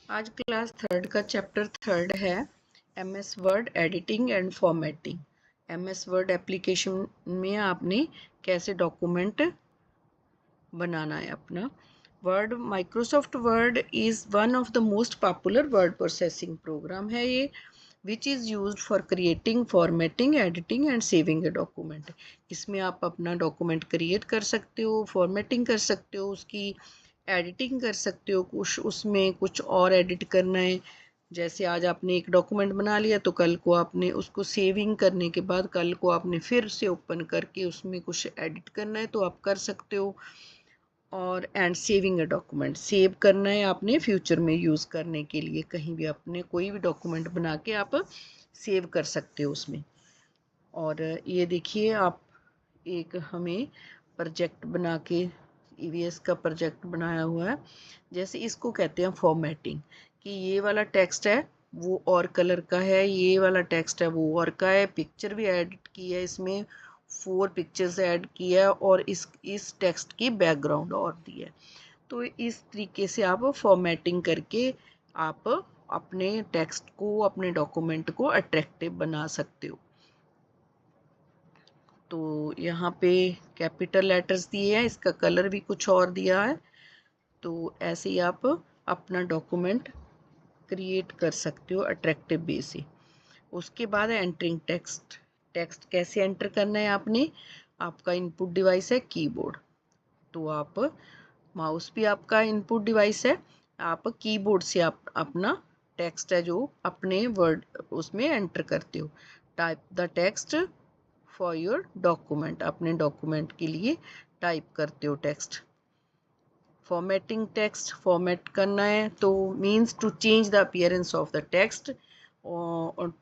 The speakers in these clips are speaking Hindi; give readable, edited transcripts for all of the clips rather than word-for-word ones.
आज क्लास थर्ड का चैप्टर थर्ड है MS word editing and formatting. MS word application में आपने कैसे डॉक्यूमेंट बनाना है अपना। Word Microsoft word is one of the most popular word processing program है ये, which is use for creating formatting editing and saving a document. इसमें आप अपना डॉक्यूमेंट क्रिएट कर सकते हो, फॉर्मेटिंग कर सकते हो, उसकी एडिटिंग कर सकते हो, कुछ उसमें कुछ और एडिट करना है। जैसे आज आपने एक डॉक्यूमेंट बना लिया तो कल को आपने उसको सेविंग करने के बाद कल को आपने फिर से ओपन करके उसमें कुछ एडिट करना है तो आप कर सकते हो। और and saving a document, save करना है आपने फ्यूचर में यूज़ करने के लिए, कहीं भी अपने कोई भी डॉक्यूमेंट बना के आप सेव कर सकते हो उसमें। और ये देखिए आप एक हमें प्रोजेक्ट बना के ईवीएस का प्रोजेक्ट बनाया हुआ है। जैसे इसको कहते हैं फॉर्मेटिंग, कि ये वाला टेक्स्ट है वो और कलर का है, ये वाला टेक्स्ट है वो और का है। पिक्चर भी ऐड की है इसमें, 4 पिक्चर्स ऐड किया है और इस टेक्स्ट की बैकग्राउंड और दी है। तो इस तरीके से आप फॉर्मेटिंग करके आप अपने टेक्स्ट को, अपने डॉक्यूमेंट को अट्रैक्टिव बना सकते हो। तो यहाँ पे कैपिटल लेटर्स दिए हैं, इसका कलर भी कुछ और दिया है। तो ऐसे ही आप अपना डॉक्यूमेंट क्रिएट कर सकते हो अट्रैक्टिव वे से। उसके बाद है एंटरिंग टेक्स्ट। टेक्स्ट कैसे एंटर करना है आपने, आपका इनपुट डिवाइस है कीबोर्ड, तो आप माउस भी आपका इनपुट डिवाइस है, आप कीबोर्ड से आप अपना टेक्स्ट है जो अपने वर्ड उसमें एंटर करते हो। Type the text for your document, अपने डॉक्यूमेंट के लिए टाइप करते हो टेक्स्ट। फॉर्मेटिंग टेक्स्ट फॉर्मेट करना है तो means to change the appearance of the text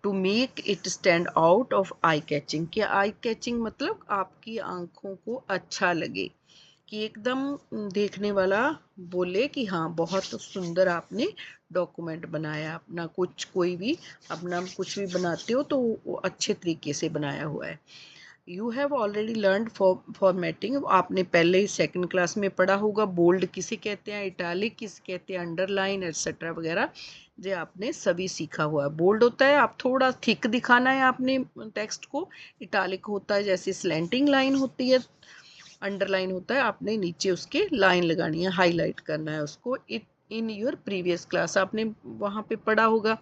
to make it stand out of eye catching. क्या आई कैचिंग मतलब आपकी आंखों को अच्छा लगे, कि एकदम देखने वाला बोले कि हाँ बहुत सुंदर आपने डॉक्यूमेंट बनाया अपना। कुछ कोई भी अपना कुछ भी बनाते हो तो वो अच्छे तरीके से बनाया हुआ है। You have already learn formatting, आपने पहले ही सेकंड क्लास में पढ़ा होगा। बोल्ड किसे कहते हैं, इटालिक किसे कहते हैं, अंडरलाइन एटसेट्रा वगैरह जो आपने सभी सीखा हुआ है। बोल्ड होता है आप थोड़ा थिक दिखाना है आपने टेक्स्ट को, इटालिक होता है जैसे स्लैंटिंग लाइन होती है, अंडरलाइन होता है आपने नीचे उसके लाइन लगानी है, हाईलाइट करना है उसको। It in your previous class आपने वहाँ पे पढ़ा होगा,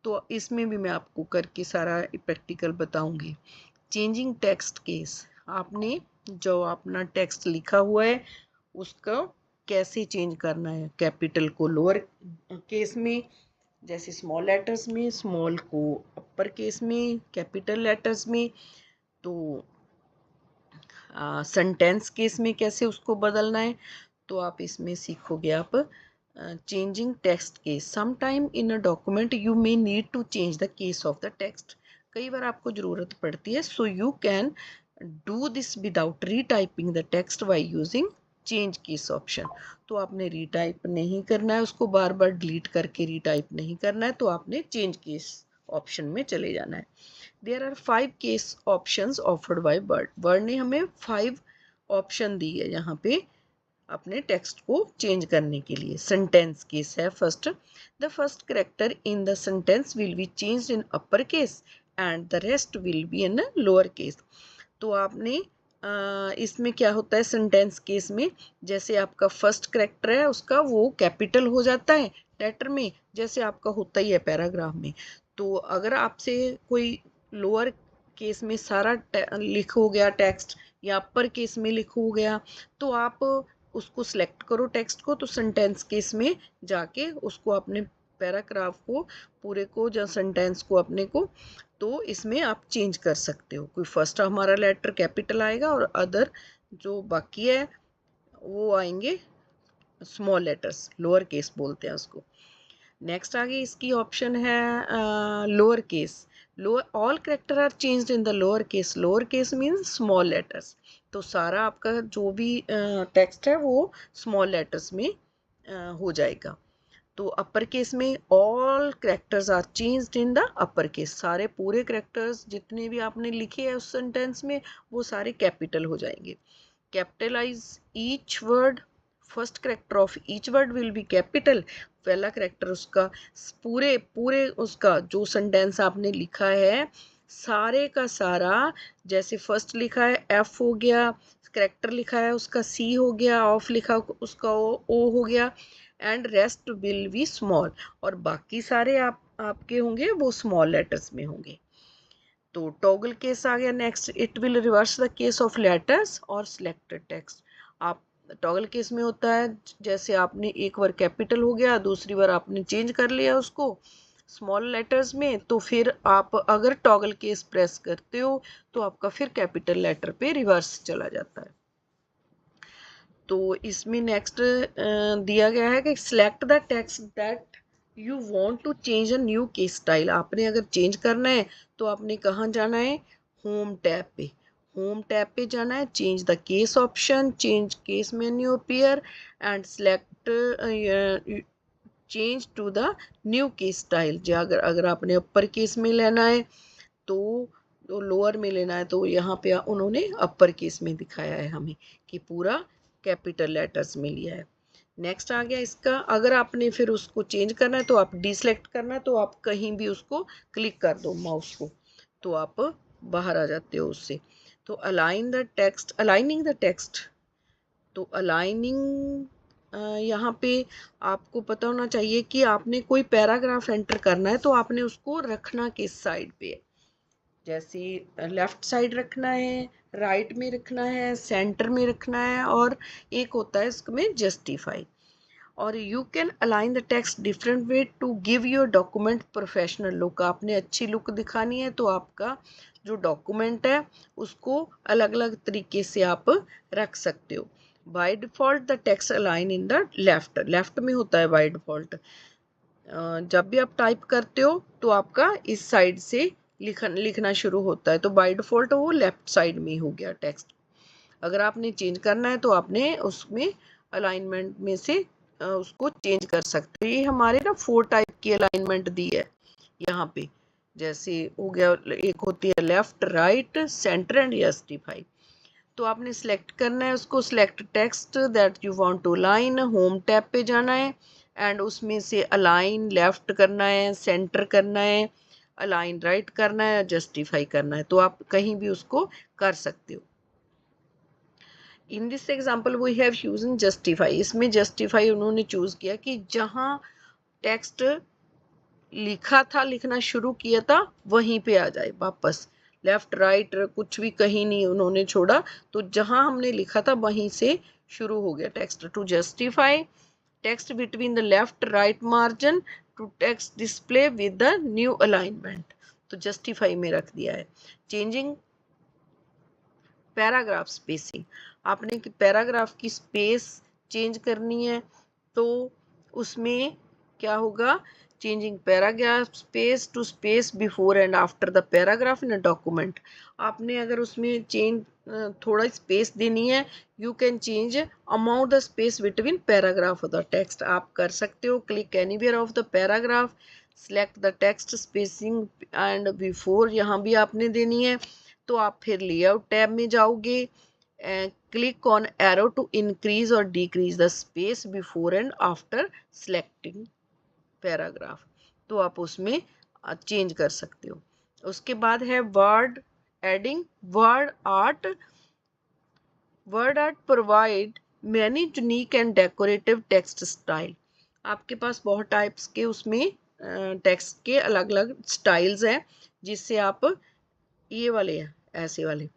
तो इसमें भी मैं आपको करके सारा प्रैक्टिकल बताऊंगी। चेंजिंग टेक्स्ट केस, आपने जो अपना टेक्स्ट लिखा हुआ है उसका कैसे चेंज करना है, कैपिटल को लोअर केस में, जैसे स्मॉल लेटर्स में, स्मॉल को अपर केस में, कैपिटल लेटर्स में। तो सेंटेंस केस में कैसे उसको बदलना है, तो आप इसमें सीखोगे आप changing text case. Some time in a document you may need to change the case of the text, कई बार आपको ज़रूरत पड़ती है। So you can do this without retyping the text by using change case option. तो आपने रीटाइप नहीं करना है उसको, बार बार डिलीट करके रीटाइप नहीं करना है, तो आपने चेंज केस ऑप्शन में चले जाना है। There are 5 case options offered by Word. Word ने हमें 5 ऑप्शन दी है यहाँ पे अपने टेक्स्ट को चेंज करने के लिए। सेंटेंस केस है first, the first character in the sentence will be changed in upper case and the rest will be in lower case. तो आपने इसमें क्या होता है सेंटेंस केस में, जैसे आपका फर्स्ट कैरेक्टर है उसका वो कैपिटल हो जाता है लेटर में, जैसे आपका होता ही है पैराग्राफ में। तो अगर आपसे कोई लोअर केस में सारा लिख हो गया टेक्स्ट या अपर केस में लिख हो गया, तो आप उसको सिलेक्ट करो टेक्स्ट को, तो सेंटेंस केस में जाके उसको अपने पैराग्राफ को पूरे को या सेंटेंस को अपने को, तो इसमें आप चेंज कर सकते हो। कोई फर्स्ट हमारा लेटर कैपिटल आएगा और अदर जो बाकी है वो आएंगे स्मॉल लेटर्स, लोअर केस बोलते हैं उसको। नेक्स्ट आगे इसकी ऑप्शन है lower case. Lower all character are changed in the lower case, lower case means small letters. तो सारा आपका जो भी टेक्स्ट है वो स्मॉल लेटर्स में हो जाएगा। तो अपर केस में all characters are changed in the upper case, सारे पूरे कैरेक्टर्स जितने भी आपने लिखे हैं उस सेंटेंस में वो सारे कैपिटल हो जाएंगे। Capitalise each word first character of each word will be capital. पहला करेक्टर उसका पूरे उसका जो सेंटेंस आपने लिखा है सारे का सारा, जैसे फर्स्ट लिखा है एफ हो गया, करेक्टर लिखा है उसका सी हो गया, ऑफ लिखा उसका ओ हो गया, and rest will be small, और बाकी सारे आपके होंगे वो स्मॉल लेटर्स में होंगे। तो टॉगल केस आ गया next. It will reverse the case of letters और सिलेक्टेड टेक्स्ट। आप टॉगल केस में होता है जैसे आपने एक बार कैपिटल हो गया, दूसरी बार आपने चेंज कर लिया उसको स्मॉल लेटर्स में, तो फिर आप अगर टॉगल केस प्रेस करते हो तो आपका फिर कैपिटल लेटर पे रिवर्स चला जाता है। तो इसमें नेक्स्ट दिया गया है कि select the text that you want to change a new case style. आपने अगर चेंज करना है तो आपने कहाँ जाना है, होम टैब पे, होम टैब पे जाना है, change the case option, change case menu appear and select change to the new case style. जो अगर आपने अपर केस में लेना है तो लोअर में लेना है, तो यहाँ पे उन्होंने अपर केस में दिखाया है हमें कि पूरा कैपिटल लेटर्स में लिया है। नेक्स्ट आ गया इसका, अगर आपने फिर उसको चेंज करना है तो आप डिसेलेक्ट करना है तो आप कहीं भी उसको क्लिक कर दो माउस को, तो आप बाहर आ जाते हो उससे। तो align the text, aligning the text, तो अलाइनिंग यहाँ पे आपको पता होना चाहिए कि आपने कोई पैराग्राफ एंटर करना है तो आपने उसको रखना किस साइड पे है, जैसे लेफ्ट साइड रखना है, राइट में रखना है, सेंटर में रखना है, और एक होता है इसमें जस्टिफाई। और you can align the text different way to give your document professional look. आपने अच्छी लुक दिखानी है तो आपका जो डॉक्यूमेंट है उसको अलग अलग तरीके से आप रख सकते हो। By default the text align in the left में होता है बाय डिफ़ॉल्ट। जब भी आप टाइप करते हो तो आपका इस साइड से लिखना शुरू होता है, तो बाय डिफ़ॉल्ट वो लेफ्ट साइड में हो गया टेक्स्ट। अगर आपने चेंज करना है तो आपने उसमें अलाइनमेंट में से उसको चेंज कर सकते हो। ये हमारे ना 4 टाइप की अलाइनमेंट दी है यहाँ पे, जैसे हो गया एक होती है left, right, center and justify. तो आपने सिलेक्ट करना है उसको, select text that you want to align, home tab पे जाना है एंड उसमें से अलाइन लेफ्ट करना है, सेंटर करना है, अलाइन राइट करना है, जस्टिफाई करना है, तो आप कहीं भी उसको कर सकते हो। In this example we have used justify. इसमें जस्टिफाई उन्होंने चूज किया कि जहाँ टेक्स्ट लिखा था, लिखना शुरू किया था, वहीं पे आ जाए वापस, लेफ्ट राइट कुछ भी कहीं नहीं उन्होंने छोड़ा, तो जहाँ हमने लिखा था वहीं से शुरू हो गया text. To justify text between the left right margin to text display with the new alignment, तो जस्टिफाई में रख दिया है। चेंजिंग पैराग्राफ स्पेसिंग, आपने पैराग्राफ की स्पेस चेंज करनी है तो उसमें क्या होगा, changing paragraph space to space before and after the paragraph in a document. आपने अगर उसमें चेंज थोड़ा स्पेस देनी है, you can change amount the space between paragraph of the text, आप कर सकते हो। Click anywhere of the paragraph, select the text spacing and before यहाँ भी आपने देनी है। तो आप फिर लेआउट टैब में जाओगे, click on arrow to increase और decrease the space before and after selecting paragraph, तो आप उसमें चेंज कर सकते हो। उसके बाद है word adding, word art provide many unique and decorative text style. आपके पास बहुत टाइप्स के उसमें टेक्स्ट के अलग अलग स्टाइल्स हैं, जिससे आप ये वाले हैं ऐसे वाले,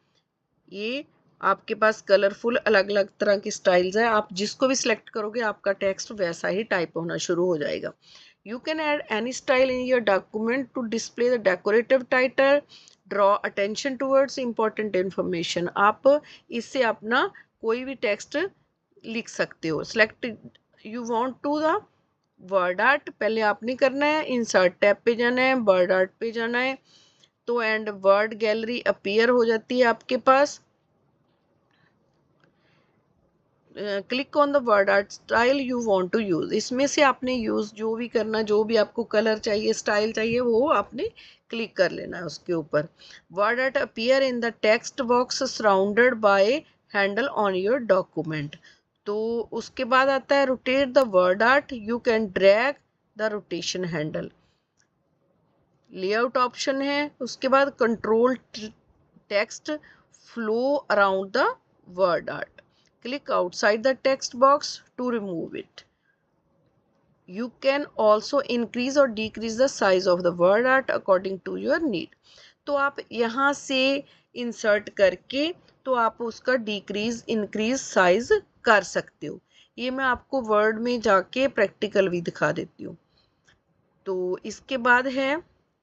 ये आपके पास कलरफुल अलग अलग तरह के स्टाइल्स हैं, आप जिसको भी सिलेक्ट करोगे आपका टेक्स्ट वैसा ही टाइप होना शुरू हो जाएगा। You can add any style in your document to display the decorative title, draw attention towards important information. आप इससे अपना कोई भी टेक्स्ट लिख सकते हो। Select you want to the word art, पहले आपने करना है, इंसर्ट टैब पे जाना है, वर्ड आर्ट पे जाना है, तो एंड वर्ड गैलरी अपीयर हो जाती है आपके पास। Click on the word art style you want to use, इसमें से आपने यूज जो भी करना, जो भी आपको कलर चाहिए, स्टाइल चाहिए, वो आपने क्लिक कर लेना है उसके ऊपर। Word art appear in the text box surrounded by handle on your document, तो उसके बाद आता है rotate the word art, you can drag the rotation handle. Layout option है, उसके बाद control text flow around the word art, click outside the text box to remove it. You can also increase or decrease the size of the word art according to your need। तो आप यहाँ से इंसर्ट करके तो आप उसका डिक्रीज इंक्रीज साइज कर सकते हो। ये मैं आपको वर्ड में जाके प्रैक्टिकल भी दिखा देती हूँ। तो इसके बाद है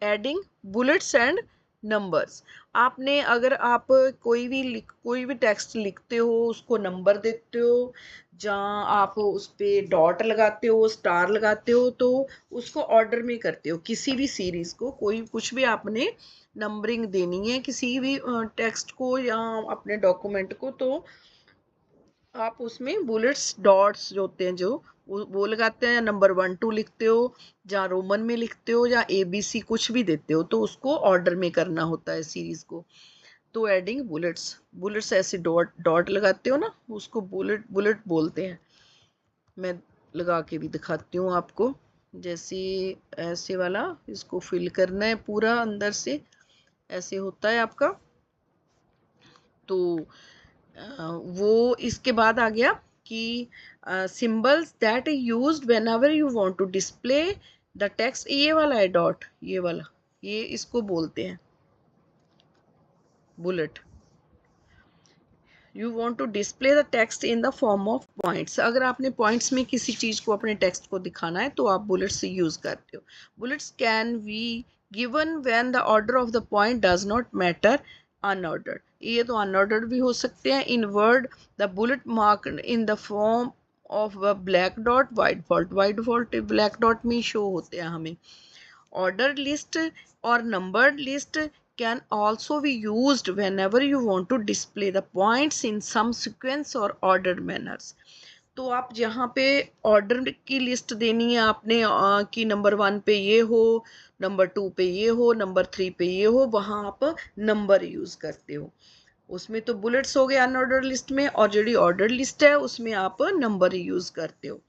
एडिंग बुलेट्स एंड नंबर्स। आपने अगर आप कोई भी टेक्स्ट लिखते हो, उसको नंबर देते हो, जहाँ आप उस पर डॉट लगाते हो, स्टार लगाते हो, तो उसको ऑर्डर में करते हो। किसी भी सीरीज को कोई कुछ भी आपने नंबरिंग देनी है किसी भी टेक्स्ट को या अपने डॉक्यूमेंट को, तो आप उसमें बुलेट्स डॉट्स जो होते हैं जो वो लगाते हैं, या नंबर 1 2 लिखते हो, या रोमन में लिखते हो, या ABC कुछ भी देते हो, तो उसको ऑर्डर में करना होता है सीरीज को। तो एडिंग बुलेट्स, बुलेट्स ऐसे डॉट डॉट लगाते हो ना, उसको बुलेट बुलेट बोलते हैं। मैं लगा के भी दिखाती हूँ आपको। जैसे ऐसे वाला इसको फिल करना है पूरा अंदर से, ऐसे होता है आपका। तो वो इसके बाद आ गया कि symbols that used whenever you want to display the text. ये वाला है डॉट, ये वाला, ये इसको बोलते हैं bullet. You want to display the text in the form of points. अगर आपने पॉइंट्स में किसी चीज को अपने टेक्स्ट को दिखाना है तो आप बुलेट्स यूज करते हो। Bullets can be given when the order of the point does not matter unordered. ये तो अनऑर्डर्ड भी हो सकते हैं। In Word the bullet mark in the form of black dot by default, by default black dot में शो होते हैं हमें। Ordered list or numbered list can also be used whenever you want to display the points in some sequence or ordered manners। तो आप जहाँ पे ऑर्डर की लिस्ट देनी है आपने कि नंबर 1 पे ये हो, नंबर 2 पे ये हो, नंबर 3 पे ये हो, वहाँ आप नंबर यूज करते हो। उसमें तो बुलेट्स हो गए अनऑर्डर लिस्ट में, और जो ऑर्डर लिस्ट है उसमें आप नंबर यूज करते हो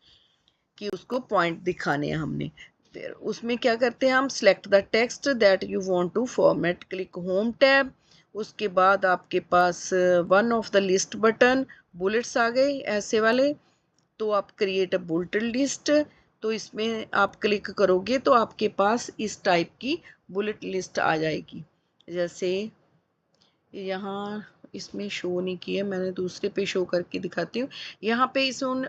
कि उसको पॉइंट दिखाने हैं हमने। फिर उसमें क्या करते हैं हम, select the text that you want to format, click home tab. उसके बाद आपके पास one of the list button, bullets आ गए ऐसे वाले। तो आप क्रिएट अ बुलेट लिस्ट, तो इसमें आप क्लिक करोगे तो आपके पास इस टाइप की बुलेट लिस्ट आ जाएगी। जैसे यहाँ इसमें शो नहीं किया, मैंने दूसरे पे शो करके दिखाती हूँ। यहाँ पे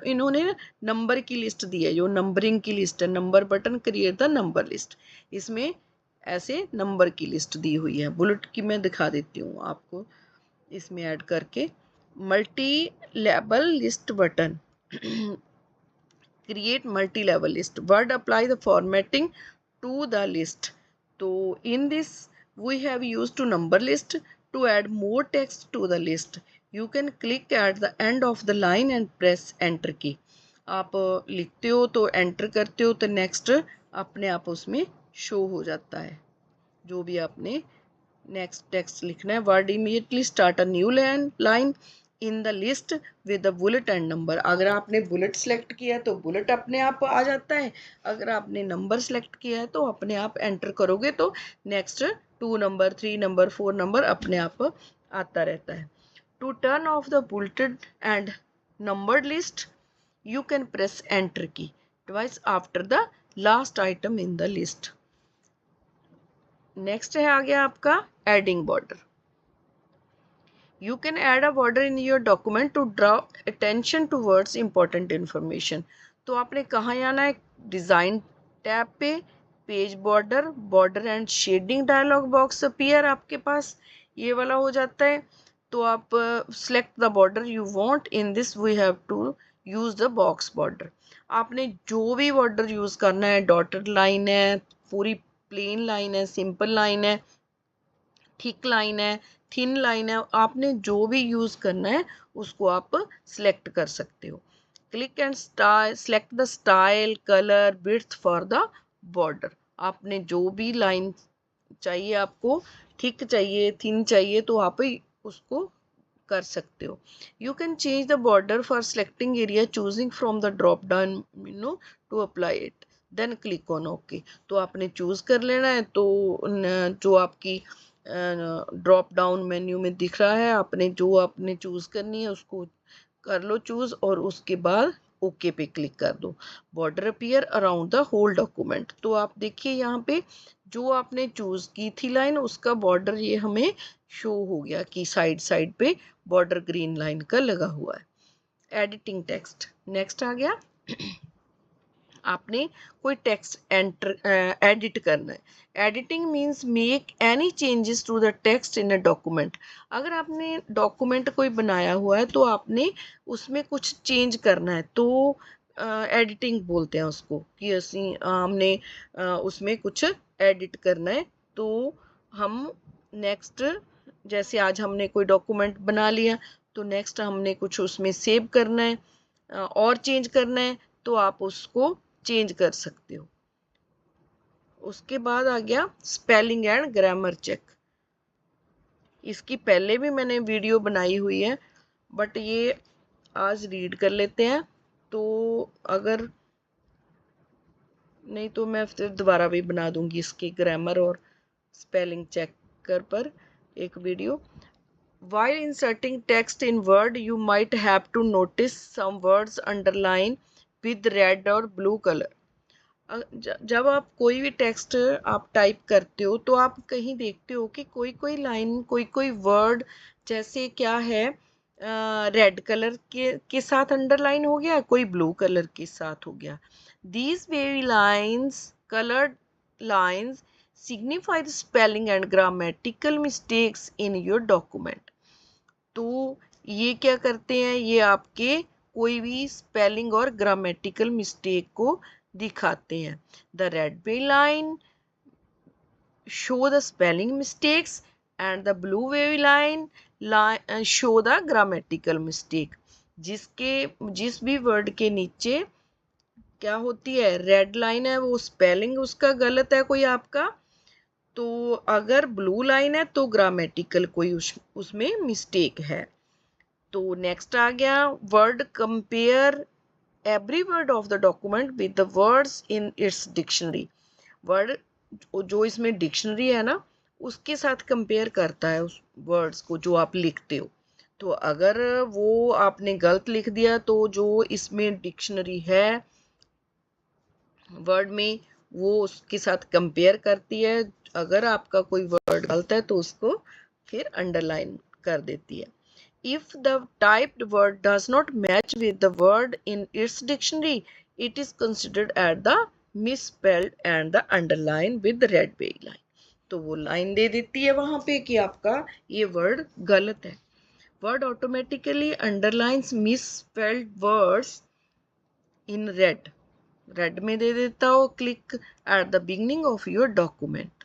इन्होंने नंबर की लिस्ट दी है, जो नंबरिंग की लिस्ट है, number button create the number list. इसमें ऐसे नंबर की लिस्ट दी हुई है। बुलेट की मैं दिखा देती हूँ आपको इसमें ऐड करके। Multi level list button, create multi level list, Word apply the formatting to the list. तो in this we have used to number list to add more text to the list। You can click at the end of the line and press enter key। आप लिखते हो तो एंटर करते हो तो नेक्स्ट अपने आप उसमें शो हो जाता है जो भी आपने नेक्स्ट टेक्स्ट लिखना है। Word immediately start a new line in the list with the bullet and number. अगर आपने बुलेट सेलेक्ट किया है तो बुलेट अपने आप आ जाता है, अगर आपने नंबर सेलेक्ट किया है तो अपने आप एंटर करोगे तो नेक्स्ट 2 नंबर 3 नंबर 4 नंबर अपने आप आता रहता है। To turn off the bulleted and numbered list you can press enter key twice after the last item in the list. Next है आ गया आपका adding border. You can add a border in your document to draw attention towards important information। तो आपने कहाँ आना है, डिज़ाइन टैब पे, page border, border and shading dialog box appear आपके पास ये वाला हो जाता है। तो आप select the border you want. In this we have to use the box border. आपने जो भी बॉर्डर यूज करना है, डॉटेड लाइन है, पूरी प्लेन लाइन है, सिंपल लाइन है, थिक लाइन है, थिन लाइन है, आपने जो भी यूज करना है उसको आप सिलेक्ट कर सकते हो। Click and select the style, colour, width for the border. आपने जो भी लाइन चाहिए, आपको थिक चाहिए, थिन चाहिए, तो आप उसको कर सकते हो। You can change the border for selecting area choosing from the drop down menu to apply it, then click on okay. तो आपने चूज कर लेना है, तो जो आपकी ड्रॉप डाउन मेन्यू में दिख रहा है, आपने जो आपने चूज करनी है उसको कर लो चूज, और उसके बाद ओके पे क्लिक कर दो। Border appear around the whole document. तो आप देखिए यहाँ पे जो आपने चूज की थी लाइन, उसका बॉर्डर ये हमें शो हो गया कि साइड साइड पे बॉर्डर ग्रीन लाइन का लगा हुआ है। एडिटिंग टेक्स्ट नेक्स्ट आ गया। आपने कोई टेक्स्ट एडिट करना है। Editing means make any changes to the text in a document. अगर आपने डॉक्यूमेंट कोई बनाया हुआ है तो आपने उसमें कुछ चेंज करना है, तो एडिटिंग बोलते हैं उसको, कि हमने उसमें कुछ एडिट करना है। तो हम नेक्स्ट, जैसे आज हमने कोई डॉक्यूमेंट बना लिया, तो नेक्स्ट हमने कुछ उसमें सेव करना है और चेंज करना है, तो आप उसको चेंज कर सकते हो। उसके बाद आ गया स्पेलिंग एंड ग्रामर चेक। इसकी पहले भी मैंने वीडियो बनाई हुई है, बट ये आज रीड कर लेते हैं। तो अगर नहीं तो मैं फिर दोबारा भी बना दूंगी इसकी ग्रामर और स्पेलिंग चेकर पर एक video. While inserting text in Word, you might have to notice some words underlined with red or blue color. जब आप कोई भी टेक्स्ट आप टाइप करते हो, तो आप कहीं देखते हो कि कोई कोई लाइन, कोई कोई वर्ड, जैसे क्या है, रेड कलर के साथ अंडरलाइन हो गया, कोई ब्लू कलर के साथ हो गया। These very lines, coloured lines, signify the spelling and grammatical mistakes in your document. तो ये क्या करते हैं, ये आपके कोई भी स्पेलिंग और ग्रामेटिकल मिस्टेक को दिखाते हैं। The red way line show the spelling mistakes and the blue way line show the grammatical mistake. जिस भी वर्ड के नीचे क्या होती है, रेड लाइन है, वो स्पेलिंग उसका गलत है कोई आपका, तो अगर ब्लू लाइन है तो ग्रामेटिकल कोई उसमें मिस्टेक है। तो नेक्स्ट आ गया word compare every word of the document with the words in its dictionary. Word जो इसमें डिक्शनरी है ना, उसके साथ कंपेयर करता है उस वर्ड्स को जो आप लिखते हो। तो अगर वो आपने गलत लिख दिया, तो जो इसमें डिक्शनरी है वर्ड में, वो उसके साथ कंपेयर करती है। अगर आपका कोई वर्ड गलत है तो उसको फिर अंडरलाइन कर देती है। If the typed word does not match with the word in its dictionary, it is considered as the misspelled and the underlined with the red line. तो वो लाइन दे देती है वहां पे कि आपका ये वर्ड गलत है। Word automatically underlines misspelled words in red. Red में दे देता हो click at the beginning of your document.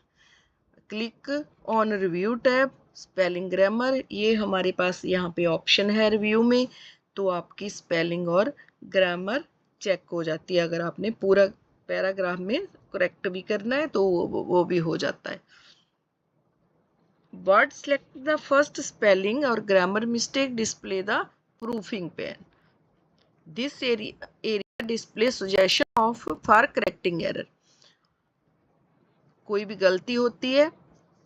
Click on review tab spelling grammar, ये हमारे पास यहाँ पे ऑप्शन है रिव्यू में, तो आपकी स्पेलिंग और ग्रामर चेक हो जाती है। अगर आपने पूरा पैराग्राफ में करेक्ट भी करना है तो वो भी हो जाता है। Word select the first spelling और grammar mistake display the proofing pane. This area display suggestion of for correcting error. कोई भी गलती होती है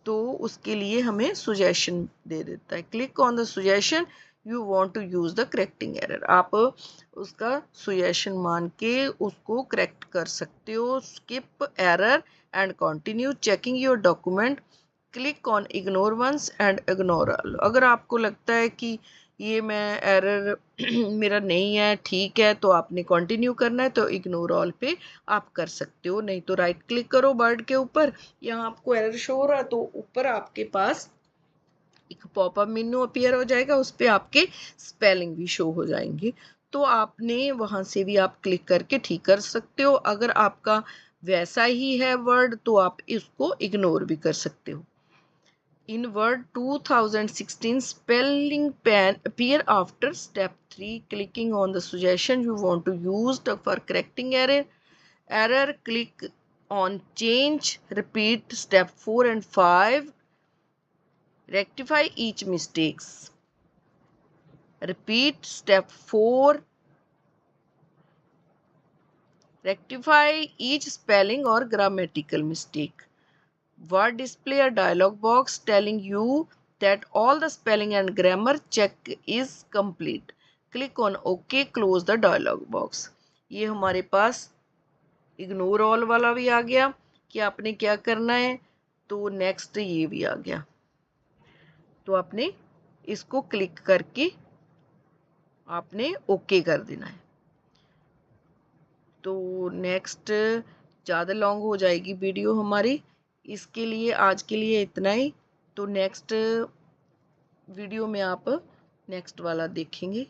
तो उसके लिए हमें सुजेशन दे देता है। Click on the suggestion you want to use the correcting error. आप उसका सुजेशन मान के उसको करेक्ट कर सकते हो। Skip error and continue checking your document. Click on ignore once and ignore all. अगर आपको लगता है कि ये मैं एरर मेरा नहीं है, ठीक है, तो आपने कंटिन्यू करना है, तो इग्नोर ऑल पे आप कर सकते हो। नहीं तो राइट क्लिक करो वर्ड के ऊपर, यहाँ आपको एरर शो हो रहा है तो ऊपर आपके पास एक पॉपअप मेन्यू अपीयर हो जाएगा, उस पर आपके स्पेलिंग भी शो हो जाएंगे। तो आपने वहां से भी आप क्लिक करके ठीक कर सकते हो। अगर आपका वैसा ही है वर्ड तो आप इसको इग्नोर भी कर सकते हो। In Word 2016, spelling pen appear after step 3. Clicking on the suggestion you want to use for correcting error, click on change. Repeat step 4 and 5. Rectify each mistakes. Repeat step 4. Rectify each spelling or grammatical mistake. Word display a dialog box telling you that all the spelling and grammar check is complete. Click on OK, close the dialog box. ये हमारे पास इग्नोर ऑल वाला भी आ गया कि आपने क्या करना है, तो नेक्स्ट ये भी आ गया, तो आपने इसको क्लिक करके आपने ओके कर देना है। तो नेक्स्ट ज़्यादा लॉन्ग हो जाएगी वीडियो हमारी, इसके लिए आज के लिए इतना ही। तो नेक्स्ट वीडियो में आप नेक्स्ट वाला देखेंगे।